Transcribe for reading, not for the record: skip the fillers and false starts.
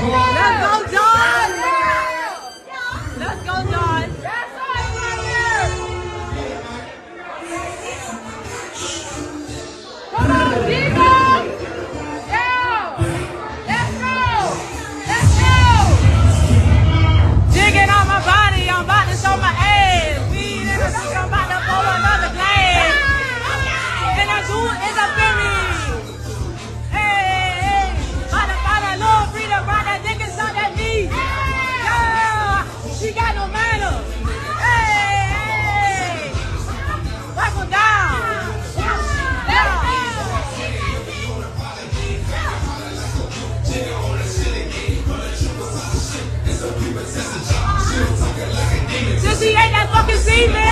Let's go, John! Let's go, John! Come on, Jigga! Yeah! Let's go! Let's go! Jigging on my body, I'm about to show my ass. Weed in the sugar, I'm about to pull another glass. And I do it in the finish. Hey, about to find a little freedom, right? That nigga shot at me. Yeah, she got no manners. Hey, back her down. Since she ain't that fucking female.